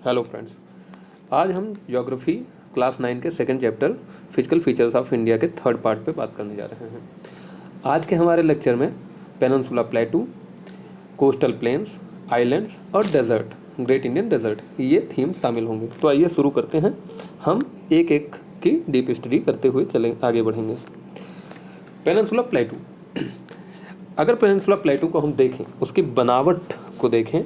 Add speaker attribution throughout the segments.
Speaker 1: Hello friends, आज हम geography class 9 के second chapter physical features of India के थर्ड पार्ट पे बात करने जा रहे हैं। आज के हमारे लेक्चर में पेनिनसुला प्लेटू, कोस्टल प्लेन्स, आइलैंड्स और डेजर्ट, ग्रेट इंडियन डेजर्ट, ये थीम शामिल होंगे। तो आइए शुरू करते हैं। हम एक एक की डीप स्टडी करते हुए आगे बढ़ेंगे। पेनिनसुला प्लेटू, अगर पेनिनसुला प्लेटू को हम देखें, उसकी बनावट को देखें,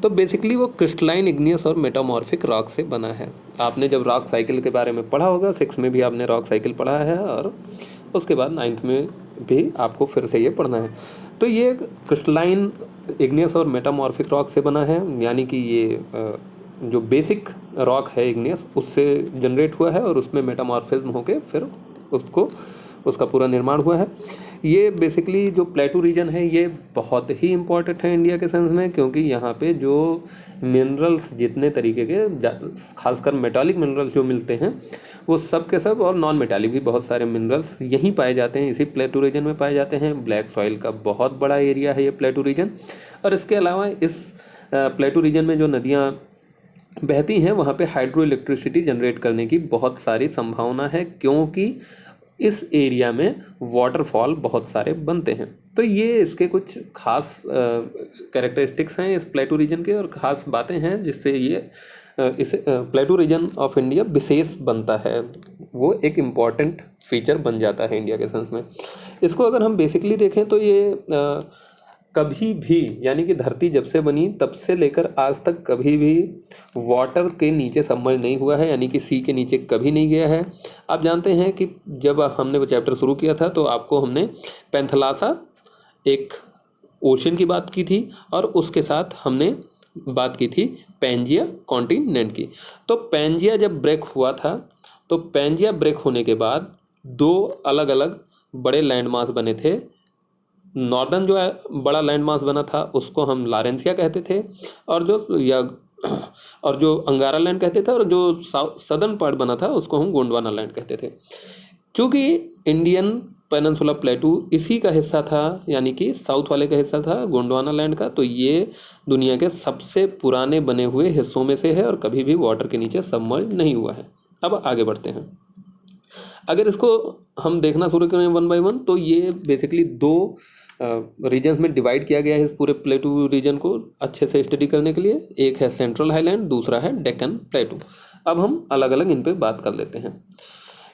Speaker 1: तो बेसिकली वो क्रिस्टलाइन, इग्नियस और मेटामॉर्फिक रॉक से बना है। आपने जब रॉक साइकिल के बारे में पढ़ा होगा, 6 में भी आपने रॉक साइकिल पढ़ा है और उसके बाद 9th में भी आपको फिर से ये पढ़ना है। तो ये क्रिस्टलाइन, इग्नियस और मेटामॉर्फिक रॉक से बना है, यानी कि ये जो बेसिक रॉक है इग्नियस, उससे जनरेट हुआ है और उसमें मेटामॉर्फिज्म होके फिर उसका पूरा निर्माण हुआ है। ये बेसिकली जो प्लेटू रीजन है, ये बहुत ही इम्पॉर्टेंट है इंडिया के सेंस में, क्योंकि यहाँ पे जो मिनरल्स, जितने तरीके के खासकर मेटालिक मिनरल्स जो मिलते हैं, वो सब के सब, और नॉन मेटालिक भी बहुत सारे मिनरल्स यहीं पाए जाते हैं, इसी प्लेटू रीजन में पाए जाते हैं। ब्लैक सॉइल का बहुत बड़ा एरिया है ये प्लेटू रीजन। और इसके अलावा इस प्लेटू रीजन में जो नदियाँ बहती हैं, वहाँ पे हाइड्रो इलेक्ट्रिसिटी जनरेट करने की बहुत सारी संभावना है, क्योंकि इस एरिया में वाटरफॉल बहुत सारे बनते हैं। तो ये इसके कुछ खास कैरेक्टरिस्टिक्स हैं इस प्लेटू रीजन के, और ख़ास बातें हैं जिससे ये इस प्लेटू रीजन ऑफ इंडिया विशेष बनता है। वो एक इम्पॉर्टेंट फीचर बन जाता है इंडिया के सेंस में। इसको अगर हम बेसिकली देखें तो ये कभी भी, यानी कि धरती जब से बनी तब से लेकर आज तक कभी भी वाटर के नीचे सबमर्ज नहीं हुआ है, यानी कि सी के नीचे कभी नहीं गया है। आप जानते हैं कि जब हमने वो चैप्टर शुरू किया था तो आपको हमने पैंथलासा, एक ओशन की बात की थी, और उसके साथ हमने बात की थी पैंजिया कॉन्टिनेंट की। तो पैंजिया जब ब्रेक हुआ था, तो पैंजिया ब्रेक होने के बाद 2 अलग अलग बड़े लैंड मास बने थे। नॉर्दर्न जो है बड़ा लैंड मास बना था, उसको हम लारेंसिया कहते थे, और जो अंगारा लैंड कहते थे, और जो सदर्न पार्ट बना था उसको हम गोंडवाना लैंड कहते थे। चूँकि इंडियन पेनिनसुला प्लेटू इसी का हिस्सा था, यानी कि साउथ वाले का हिस्सा था गोंडवाना लैंड का, तो ये दुनिया के सबसे पुराने बने हुए हिस्सों में से है और कभी भी वाटर के नीचे सबमर्ज नहीं हुआ है। अब आगे बढ़ते हैं। अगर इसको हम देखना शुरू करें 1 बाय 1, तो ये बेसिकली 2 रीजन्स में डिवाइड किया गया है इस पूरे प्लेटू रीजन को अच्छे से स्टडी करने के लिए। एक है सेंट्रल हाईलैंड, दूसरा है डेक्कन प्लेटू। अब हम अलग अलग इन पे बात कर लेते हैं।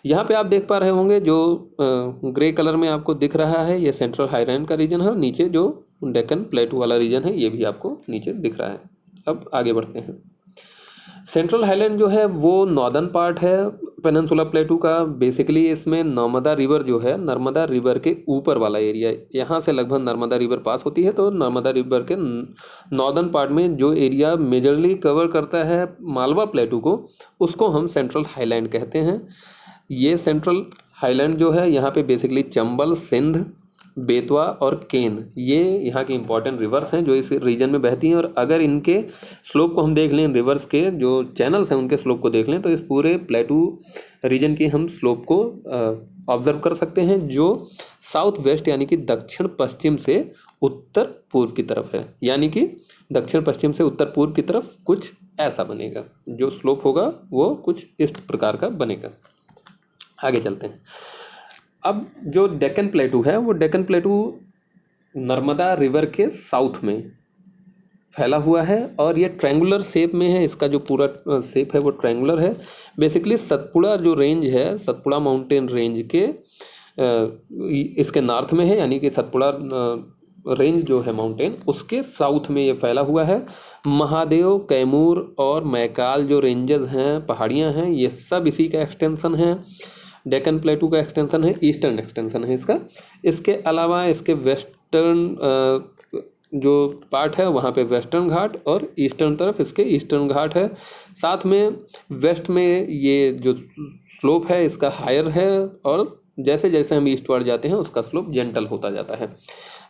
Speaker 1: यहाँ पे आप देख पा रहे होंगे जो ग्रे कलर में आपको दिख रहा है, ये सेंट्रल हाईलैंड का रीजन है, और नीचे जो डेक्कन प्लेटू वाला रीजन है ये भी आपको नीचे दिख रहा है। अब आगे बढ़ते हैं। सेंट्रल हाईलैंड जो है वो नॉर्दर्न पार्ट है पेनिनसुला प्लेटू का। बेसिकली इसमें नर्मदा रिवर जो है, नर्मदा रिवर के ऊपर वाला एरिया, यहाँ से लगभग नर्मदा रिवर पास होती है, तो नर्मदा रिवर के नॉर्दर्न पार्ट में जो एरिया मेजरली कवर करता है मालवा प्लेटू को, उसको हम सेंट्रल हाईलैंड कहते हैं। ये सेंट्रल हाईलैंड जो है, यहाँ पे बेसिकली चंबल, सिंध, बेतवा और केन, ये यहाँ की इंपॉर्टेंट रिवर्स हैं जो इस रीजन में बहती हैं। और अगर इनके स्लोप को हम देख लें, रिवर्स के जो चैनल्स हैं उनके स्लोप को देख लें, तो इस पूरे प्लेटू रीजन की हम स्लोप को ऑब्जर्व कर सकते हैं, जो साउथ वेस्ट यानी कि दक्षिण पश्चिम से उत्तर पूर्व की तरफ है। यानी कि दक्षिण पश्चिम से उत्तर पूर्व की तरफ कुछ ऐसा बनेगा, जो स्लोप होगा वो कुछ इस प्रकार का बनेगा। आगे चलते हैं। अब जो डेक्कन प्लेटू है, वो डेक्कन प्लेटू नर्मदा रिवर के साउथ में फैला हुआ है, और ये ट्रायंगुलर शेप में है। इसका जो पूरा शेप है वो ट्रायंगुलर है। बेसिकली सतपुड़ा जो रेंज है, सतपुड़ा माउंटेन रेंज के इसके नॉर्थ में है, यानी कि सतपुड़ा रेंज जो है माउंटेन, उसके साउथ में ये फैला हुआ है। महादेव, कैमूर और मैकाल जो रेंजेस हैं, पहाड़ियाँ हैं, ये सब इसी का एक्सटेंशन है। डेक्कन प्लेटू का एक्सटेंशन है, ईस्टर्न एक्सटेंशन है इसका। इसके अलावा इसके वेस्टर्न जो पार्ट है वहाँ पे वेस्टर्न घाट, और ईस्टर्न तरफ इसके ईस्टर्न घाट है। साथ में वेस्ट में ये जो स्लोप है इसका हायर है, और जैसे जैसे हम ईस्टवर्ड जाते हैं उसका स्लोप जेंटल होता जाता है।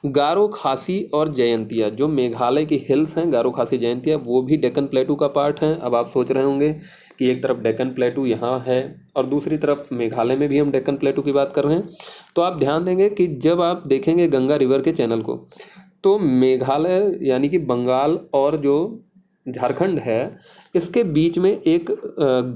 Speaker 1: गारो, खासी और जयंतिया जो मेघालय की हिल्स हैं, गारो, खासी, जयंतिया, वो भी डेक्कन प्लेटू का पार्ट हैं। अब आप सोच रहे होंगे कि एक तरफ डेक्कन प्लेटू यहाँ है और दूसरी तरफ मेघालय में भी हम डेक्कन प्लेटू की बात कर रहे हैं। तो आप ध्यान देंगे कि जब आप देखेंगे गंगा रिवर के चैनल को, तो मेघालय यानी कि बंगाल और जो झारखंड है, इसके बीच में एक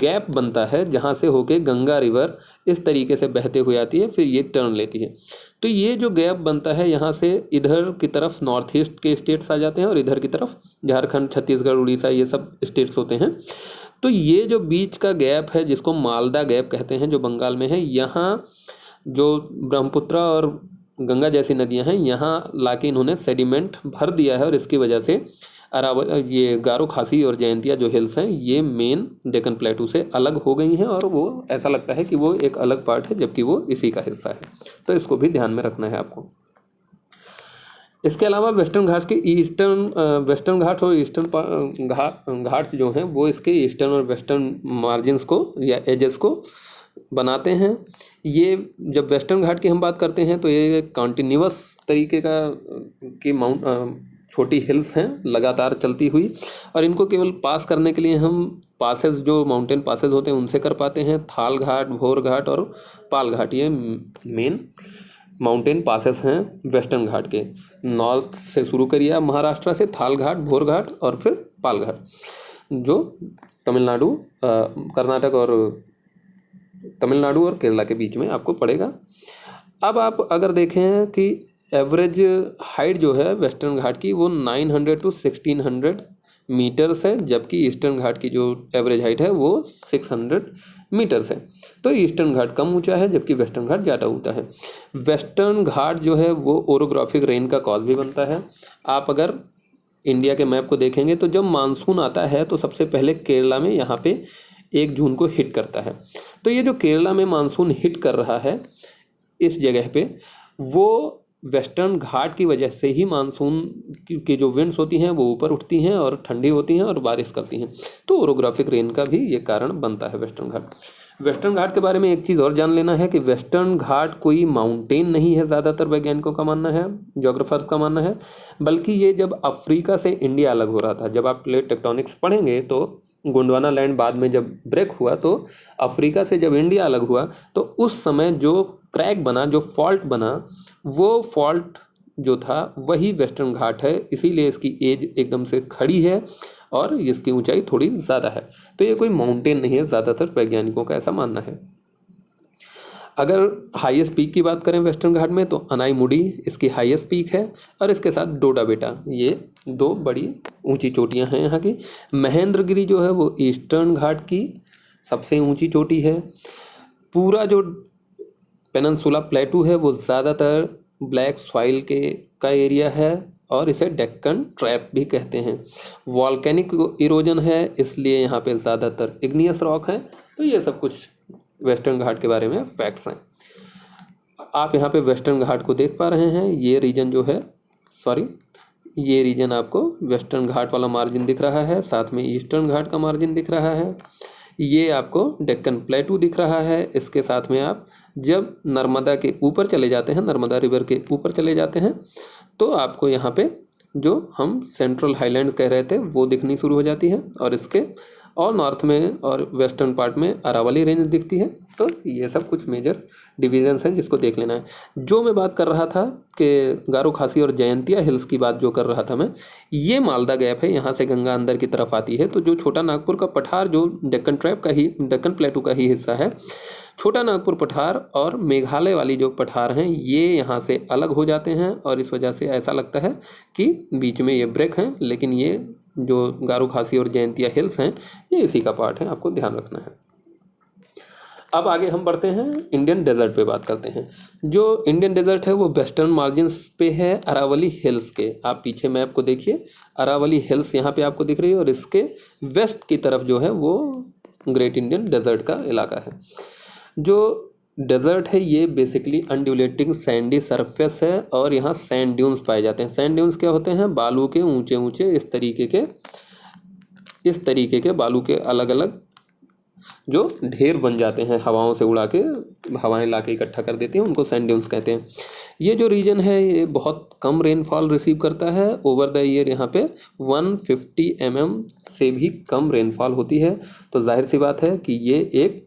Speaker 1: गैप बनता है जहाँ से होके गंगा रिवर इस तरीके से बहते हुए आती है, फिर ये टर्न लेती है। तो ये जो गैप बनता है यहाँ से इधर की तरफ नॉर्थ ईस्ट के स्टेट्स आ जाते हैं और इधर की तरफ झारखंड, छत्तीसगढ़, उड़ीसा ये सब स्टेट्स होते हैं। तो ये जो बीच का गैप है जिसको मालदा गैप कहते हैं, जो बंगाल में है, यहाँ जो ब्रह्मपुत्र और गंगा जैसी नदियाँ हैं यहाँ लाके इन्होंने सेडिमेंट भर दिया है और इसकी वजह से ये गारो खासी और जयंतिया जो हिल्स हैं ये मेन डेक्कन प्लेटू से अलग हो गई हैं और वो ऐसा लगता है कि वो एक अलग पार्ट है जबकि वो इसी का हिस्सा है। तो इसको भी ध्यान में रखना है आपको। इसके अलावा वेस्टर्न घाट्स के वेस्टर्न घाट्स और ईस्टर्न घाट्स जो हैं वो इसके ईस्टर्न और वेस्टर्न मार्जिन्स को या एजेस को बनाते हैं। ये जब वेस्टर्न घाट की हम बात करते हैं तो ये कॉन्टिन्यूअस तरीके की छोटी हिल्स हैं लगातार चलती हुई, और इनको केवल पास करने के लिए हम पासेस, जो माउंटेन पासेस होते हैं उनसे कर पाते हैं। थाल घाट, भोर घाट और पाल घाट ये मेन माउंटेन पासेस हैं वेस्टर्न घाट के। नॉर्थ से शुरू करिए आप महाराष्ट्र से, थाल घाट, भोर घाट और फिर पाल घाट, जो तमिलनाडु, तमिलनाडु और केरला के बीच में आपको पड़ेगा। अब आप अगर देखें कि एवरेज हाइट जो है वेस्टर्न घाट की वो 900 to 1600 मीटर्स है, जबकि ईस्टर्न घाट की जो एवरेज हाइट है वो 600 मीटर्स है। तो ईस्टर्न घाट कम ऊंचा है जबकि वेस्टर्न घाट ज़्यादा ऊंचा है। वेस्टर्न घाट जो है वो ओरोग्राफिक रेन का कॉज भी बनता है। आप अगर इंडिया के मैप को देखेंगे तो जब मानसून आता है तो सबसे पहले केरला में यहाँ पे 1 जून को हिट करता है। तो ये जो केरला में मानसून हिट कर रहा है इस जगह पे, वो वेस्टर्न घाट की वजह से ही मानसून की जो विंड्स होती हैं वो ऊपर उठती हैं और ठंडी होती हैं और बारिश करती हैं। तो ओरोग्राफिक रेन का भी ये कारण बनता है वेस्टर्न घाट। वेस्टर्न घाट के बारे में एक चीज़ और जान लेना है कि वेस्टर्न घाट कोई माउंटेन नहीं है, ज़्यादातर वैज्ञानिकों का मानना है, जोग्राफर्स का मानना है, बल्कि ये जब अफ्रीका से इंडिया अलग हो रहा था, जब आप प्लेट टेक्टोनिक्स पढ़ेंगे तो गोंडवाना लैंड बाद में जब ब्रेक हुआ तो अफ्रीका से जब इंडिया अलग हुआ तो उस समय जो क्रैक बना, जो फॉल्ट बना, वो फॉल्ट जो था वही वेस्टर्न घाट है। इसीलिए इसकी एज एकदम से खड़ी है और इसकी ऊंचाई थोड़ी ज़्यादा है। तो ये कोई माउंटेन नहीं है, ज़्यादातर वैज्ञानिकों का ऐसा मानना है। अगर हाईएस्ट पीक की बात करें वेस्टर्न घाट में तो अनाईमुडी इसकी हाईएस्ट पीक है और इसके साथ डोडा बेटा, ये 2 बड़ी ऊंची चोटियां हैं यहाँ की। महेंद्रगिरी जो है वो ईस्टर्न घाट की सबसे ऊंची चोटी है। पूरा जो पेनिनसुला प्लेटू है वो ज़्यादातर ब्लैक सॉइल का एरिया है और इसे डेक्कन ट्रैप भी कहते हैं। वॉल्केनिक इरोजन है इसलिए यहाँ पे ज़्यादातर इग्नियस रॉक है। तो ये सब कुछ वेस्टर्न घाट के बारे में फैक्ट्स हैं। आप यहाँ पे वेस्टर्न घाट को देख पा रहे हैं। ये रीजन जो है, ये रीजन आपको वेस्टर्न घाट वाला मार्जिन दिख रहा है, साथ में ईस्टर्न घाट का मार्जिन दिख रहा है। ये आपको डेक्कन प्लेटू दिख रहा है। इसके साथ में आप जब नर्मदा के ऊपर चले जाते हैं, नर्मदा रिवर के ऊपर चले जाते हैं, तो आपको यहाँ पे जो हम सेंट्रल हाईलैंड कह रहे थे वो दिखनी शुरू हो जाती है और इसके और नॉर्थ में और वेस्टर्न पार्ट में अरावली रेंज दिखती है। तो ये सब कुछ मेजर डिवीजन्स हैं जिसको देख लेना है। जो मैं बात कर रहा था कि गारो खासी और जयंतिया हिल्स की बात जो कर रहा था मैं, ये मालदा गैप है, यहाँ से गंगा अंदर की तरफ आती है। तो जो छोटा नागपुर का पठार जो डेक्कन प्लेटू का ही हिस्सा है, छोटा नागपुर पठार और मेघालय वाली जो पठार हैं ये यहाँ से अलग हो जाते हैं और इस वजह से ऐसा लगता है कि बीच में ये ब्रेक हैं, लेकिन ये जो गारो खासी और जयंतिया हिल्स हैं ये इसी का पार्ट है, आपको ध्यान रखना है। अब आगे हम बढ़ते हैं, इंडियन डेजर्ट पे बात करते हैं। जो इंडियन डेजर्ट है वो वेस्टर्न मार्जिन्स पे है अरावली हिल्स के। आप पीछे मैप को देखिए, अरावली हिल्स यहाँ पे आपको दिख रही है और इसके वेस्ट की तरफ जो है वो ग्रेट इंडियन डेजर्ट का इलाका है। जो डेजर्ट है ये बेसिकली अनड्यूलेटिंग सैंडी सरफेस है और यहाँ सैंड ड्यून्स पाए जाते हैं। सैंड ड्यून्स क्या होते हैं? बालू के ऊंचे ऊंचे इस तरीके के बालू के अलग अलग जो ढेर बन जाते हैं, हवाओं से उड़ा के हवाएं ला के इकट्ठा कर देती हैं, उनको सैंड ड्यून्स कहते हैं। ये जो रीजन है ये बहुत कम रेनफॉल रिसीव करता है। ओवर द ईयर यहाँ पे 150 mm से भी कम रेनफॉल होती है। तो जाहिर सी बात है कि ये एक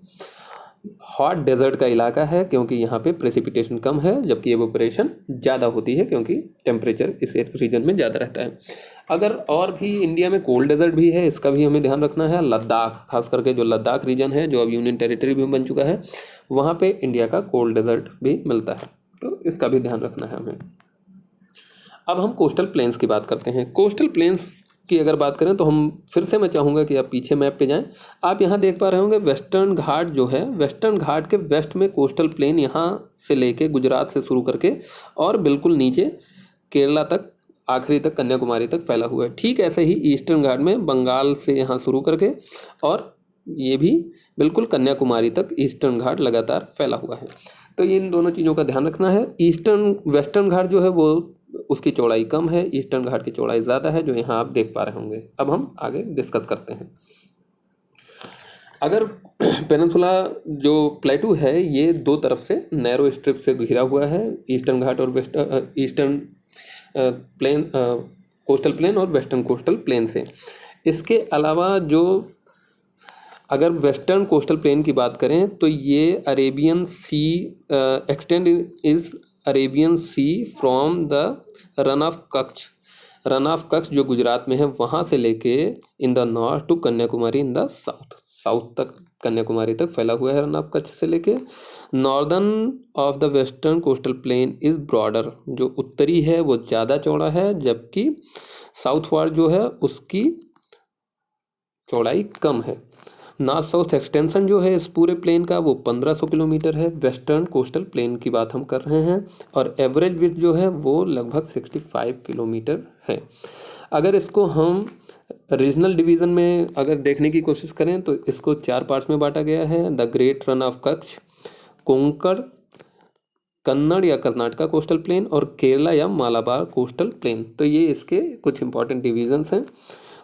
Speaker 1: हॉट डेजर्ट का इलाका है क्योंकि यहाँ पे प्रेसिपिटेशन कम है, जबकि एवोपरेशन ज़्यादा होती है क्योंकि टेम्परेचर इस रीजन में ज़्यादा रहता है। अगर और भी इंडिया में कोल्ड डेजर्ट भी है, इसका भी हमें ध्यान रखना है। लद्दाख, खास करके जो लद्दाख रीजन है जो अब यूनियन टेरिटरी भी बन चुका है, वहाँ पे इंडिया का कोल्ड डेजर्ट भी मिलता है, तो इसका भी ध्यान रखना है हमें। अब हम कोस्टल प्लेन्स की बात करते हैं। कोस्टल प्लेन्स की अगर बात करें तो हम फिर से मैं चाहूँगा कि आप पीछे मैप पे जाएं। आप यहाँ देख पा रहे होंगे वेस्टर्न घाट जो है, वेस्टर्न घाट के वेस्ट में कोस्टल प्लेन यहाँ से लेके गुजरात से शुरू करके और बिल्कुल नीचे केरला तक, आखिरी तक कन्याकुमारी तक फैला हुआ है। ठीक ऐसे ही ईस्टर्न घाट में बंगाल से यहाँ शुरू करके और ये भी बिल्कुल कन्याकुमारी तक ईस्टर्न घाट लगातार फैला हुआ है। तो इन दोनों चीज़ों का ध्यान रखना है। वेस्टर्न घाट जो है वो उसकी चौड़ाई कम है, ईस्टर्न घाट की चौड़ाई ज़्यादा है, जो यहाँ आप देख पा रहे होंगे। अब हम आगे डिस्कस करते हैं। अगर पेनिनसुला जो प्लेटू है ये दो तरफ से नैरो स्ट्रिप से घिरा हुआ है, ईस्टर्न घाट और ईस्टर्न प्लेन, कोस्टल प्लेन और वेस्टर्न कोस्टल प्लेन से। इसके अलावा जो अगर वेस्टर्न कोस्टल प्लेन की बात करें तो ये Arabian sea extend is Arabian sea from the Rann of Kutch जो गुजरात में है वहाँ से लेके in the north to Kanyakumari in the south तक, कन्याकुमारी तक फैला हुआ है रन ऑफ कच्छ से लेके। Northern of the western coastal plain is broader, जो उत्तरी है वो ज़्यादा चौड़ा है, जबकि साउथ वार्ड जो है उसकी चौड़ाई कम है। नॉर्थ साउथ एक्सटेंशन जो है इस पूरे प्लेन का वो 1500 किलोमीटर है। वेस्टर्न कोस्टल प्लेन की बात हम कर रहे हैं और एवरेज विड्थ जो है वो लगभग 65 किलोमीटर है। अगर इसको हम रीजनल डिवीज़न में अगर देखने की कोशिश करें तो इसको 4 पार्ट्स में बांटा गया है। The great run of Kutch, Konkan, Kannada या कर्नाटका कोस्टल प्लेन और केरला या मालाबार कोस्टल प्लेन। तो ये इसके कुछ इंपॉर्टेंट डिवीजन्स हैं।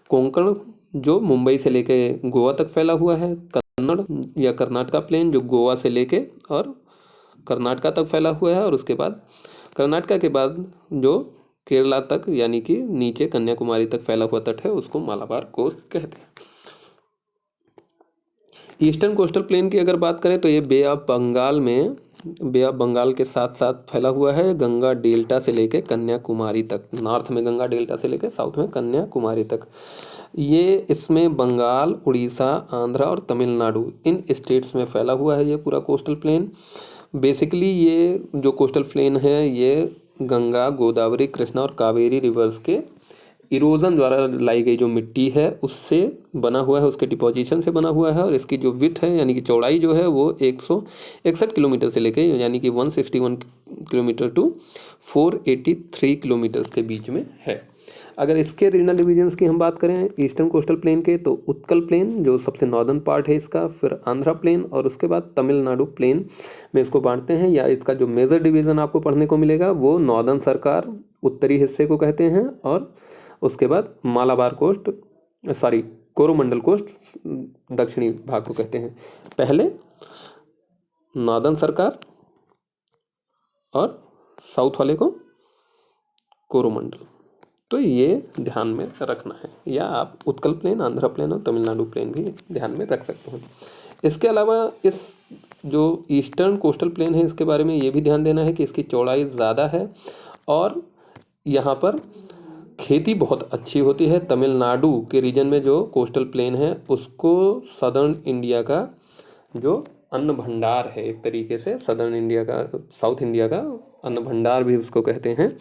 Speaker 1: कोंकण जो मुंबई से लेके गोवा तक फैला हुआ है, कन्नड़ या कर्नाटका प्लेन जो गोवा से लेके और कर्नाटका तक फैला हुआ है, और उसके बाद कर्नाटका के बाद जो केरला तक यानी कि नीचे कन्याकुमारी तक फैला हुआ तट है उसको मालाबार कोस्ट कहते हैं। ईस्टर्न कोस्टल प्लेन की अगर बात करें तो ये बे ऑफ बंगाल के साथ साथ फैला हुआ है, गंगा डेल्टा से लेके कन्याकुमारी तक। नॉर्थ में गंगा डेल्टा से लेके साउथ में कन्याकुमारी तक। ये इसमें बंगाल, उड़ीसा, आंध्रा और तमिलनाडु इन स्टेट्स में फैला हुआ है ये पूरा कोस्टल प्लेन। बेसिकली ये जो कोस्टल प्लेन है ये गंगा, गोदावरी, कृष्णा और कावेरी रिवर्स के इरोजन द्वारा लाई गई जो मिट्टी है उससे बना हुआ है, उसके डिपोजिशन से बना हुआ है। और इसकी जो विड्थ है यानी कि चौड़ाई जो है वो 161 किलोमीटर से लेके यानी कि 161 किलोमीटर टू 483 किलोमीटर के बीच में है। अगर इसके रीजनल डिवीजन्स की हम बात करें ईस्टर्न कोस्टल प्लेन के तो उत्कल प्लेन जो सबसे नॉर्दर्न पार्ट है इसका, फिर आंध्रा प्लेन और उसके बाद तमिलनाडु प्लेन में इसको बांटते हैं। या इसका जो मेजर डिवीज़न आपको पढ़ने को मिलेगा वो नॉर्दर्न सरकार उत्तरी हिस्से को कहते हैं, और उसके बाद मालाबार कोस्ट कोरोमंडल कोस्ट दक्षिणी भाग को कहते हैं। पहले नॉर्दर्न सरकार और साउथ वाले को कोरोमंडल। तो ये ध्यान में रखना है, या आप उत्कल प्लेन, आंध्रा प्लेन और तमिलनाडु प्लेन भी ध्यान में रख सकते हैं। इसके अलावा इस जो ईस्टर्न कोस्टल प्लेन है इसके बारे में ये भी ध्यान देना है कि इसकी चौड़ाई ज़्यादा है और यहाँ पर खेती बहुत अच्छी होती है। तमिलनाडु के रीजन में जो कोस्टल प्लेन है उसको सदर्न इंडिया का जो अन्न भंडार है, एक तरीके से सदर्न इंडिया का, साउथ इंडिया का अन्न भंडार भी उसको कहते हैं।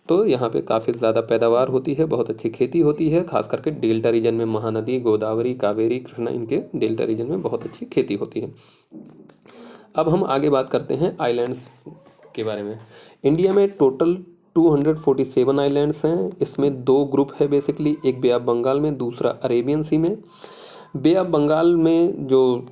Speaker 1: तो यहाँ पे काफ़ी ज़्यादा पैदावार होती है, बहुत अच्छी खेती होती है, खास करके डेल्टा रीजन में महानदी, गोदावरी, कावेरी, कृष्णा इनके डेल्टा रीजन में बहुत अच्छी खेती होती है। अब हम आगे बात करते हैं आइलैंड्स के बारे में। इंडिया में टोटल 247 आइलैंड्स हैं। इसमें दो ग्रुप है बेसिकली, एक बे ऑफ बंगाल में, दूसरा अरेबियन सी में। बे ऑफ बंगाल में जो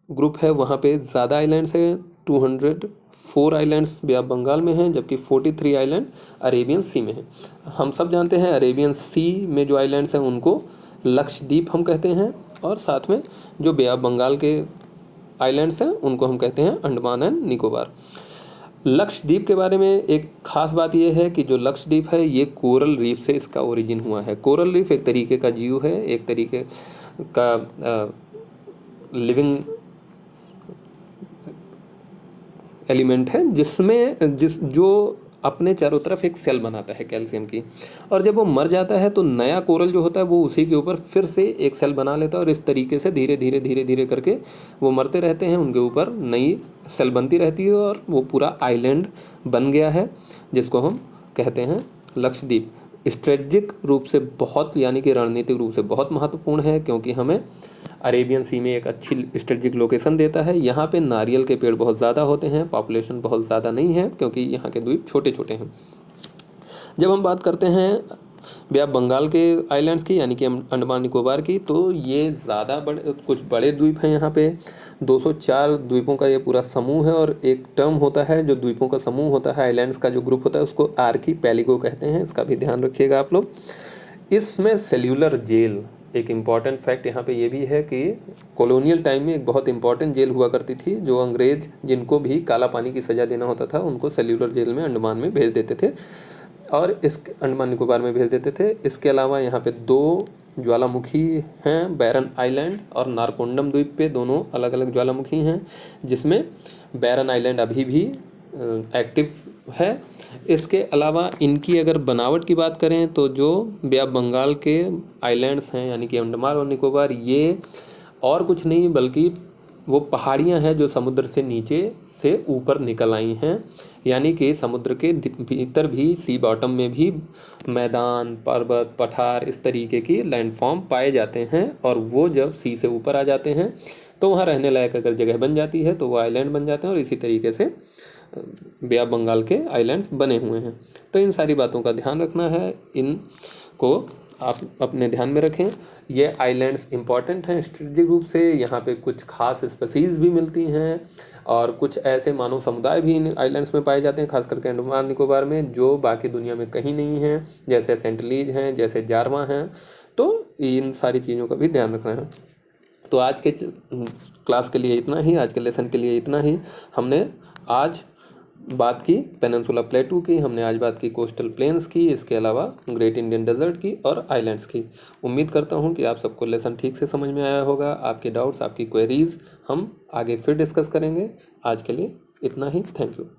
Speaker 1: ग्रुप है वहाँ पे ज़्यादा आइलैंड्स है, 204 आइलैंड्स बे ऑफ बंगाल में हैं, जबकि 43 आइलैंड अरेबियन सी में हैं। हम सब जानते हैं अरेबियन सी में जो आइलैंड्स हैं उनको लक्षद्वीप हम कहते हैं, और साथ में जो बे ऑफ बंगाल के आइलैंड्स हैं उनको हम कहते हैं अंडमान एंड निकोबार। लक्षद्वीप के बारे में एक खास बात यह है कि जो लक्षद्वीप है ये कोरल रीफ से इसका ओरिजिन हुआ है। कोरल रीफ एक तरीके का जीव है, एक तरीके का लिविंग एलिमेंट है, जो अपने चारों तरफ एक सेल बनाता है कैल्शियम की, और जब वो मर जाता है तो नया कोरल जो होता है वो उसी के ऊपर फिर से एक सेल बना लेता है, और इस तरीके से धीरे धीरे धीरे धीरे करके वो मरते रहते हैं, उनके ऊपर नई सेल बनती रहती है, और वो पूरा आइलैंड बन गया है जिसको हम कहते हैं लक्षद्वीप। स्ट्रेटजिक रूप से बहुत यानी कि रणनीतिक रूप से बहुत महत्वपूर्ण है, क्योंकि हमें अरेबियन सी में एक अच्छी स्ट्रेटजिक लोकेशन देता है। यहाँ पे नारियल के पेड़ बहुत ज़्यादा होते हैं, पॉपुलेशन बहुत ज़्यादा नहीं है क्योंकि यहाँ के द्वीप छोटे छोटे हैं। जब हम बात करते हैं बे ऑफ बंगाल के आइलैंड्स की यानी कि अंडमान निकोबार की, तो ये ज़्यादा बड़े कुछ बड़े द्वीप हैं। यहाँ पे 204 द्वीपों का ये पूरा समूह है, और एक टर्म होता है जो द्वीपों का समूह होता है, आइलैंड्स का जो ग्रुप होता है उसको आर्कीपेलागो कहते हैं। इसका भी ध्यान रखिएगा आप लोग। इसमें सेल्यूलर जेल एक इम्पॉर्टेंट फैक्ट यहाँ पे ये भी है कि कॉलोनियल टाइम में एक बहुत इंपॉर्टेंट जेल हुआ करती थी, जो अंग्रेज जिनको भी काला पानी की सज़ा देना होता था उनको सेल्यूलर जेल में अंडमान में भेज देते थे, और इस अंडमान निकोबार में भेज देते थे। इसके अलावा यहाँ पे 2 ज्वालामुखी हैं, बैरन आइलैंड और नारकोंडम द्वीप पे दोनों अलग अलग ज्वालामुखी हैं, जिसमें बैरन आइलैंड अभी भी एक्टिव है। इसके अलावा इनकी अगर बनावट की बात करें तो जो बे ऑफ बंगाल के आइलैंड्स हैं यानी कि अंडमान और निकोबार, ये और कुछ नहीं बल्कि वो पहाड़ियाँ हैं जो समुद्र से नीचे से ऊपर निकल आई हैं, यानी कि समुद्र के भीतर भी सी बॉटम में भी मैदान, पर्वत, पठार इस तरीके की लैंडफॉर्म पाए जाते हैं, और वो जब सी से ऊपर आ जाते हैं तो वहाँ रहने लायक अगर जगह बन जाती है तो वो आइलैंड बन जाते हैं, और इसी तरीके से बे ऑफ बंगाल के आइलैंड्स बने हुए हैं। तो इन सारी बातों का ध्यान रखना है, इनको आप अपने ध्यान में रखें। ये आइलैंड्स इंपॉर्टेंट हैं स्ट्रेटजिक रूप से, यहाँ पे कुछ खास स्पीसीज़ भी मिलती हैं, और कुछ ऐसे मानव समुदाय भी इन आइलैंड्स में पाए जाते हैं, खास करके अंडमान निकोबार में, जो बाकी दुनिया में कहीं नहीं हैं, जैसे सेंटलीज हैं, जैसे जारवा हैं। तो इन सारी चीज़ों का भी ध्यान रखना है। तो आज के क्लास के लिए इतना ही, आज के लेसन के लिए इतना ही। हमने आज बात की पेनिनसुला प्लेटू की, हमने आज बात की कोस्टल प्लेन्स की, इसके अलावा ग्रेट इंडियन डेजर्ट की और आइलैंड्स की। उम्मीद करता हूँ कि आप सबको लेसन ठीक से समझ में आया होगा। आपके डाउट्स, आपकी क्वेरीज हम आगे फिर डिस्कस करेंगे। आज के लिए इतना ही। Thank you.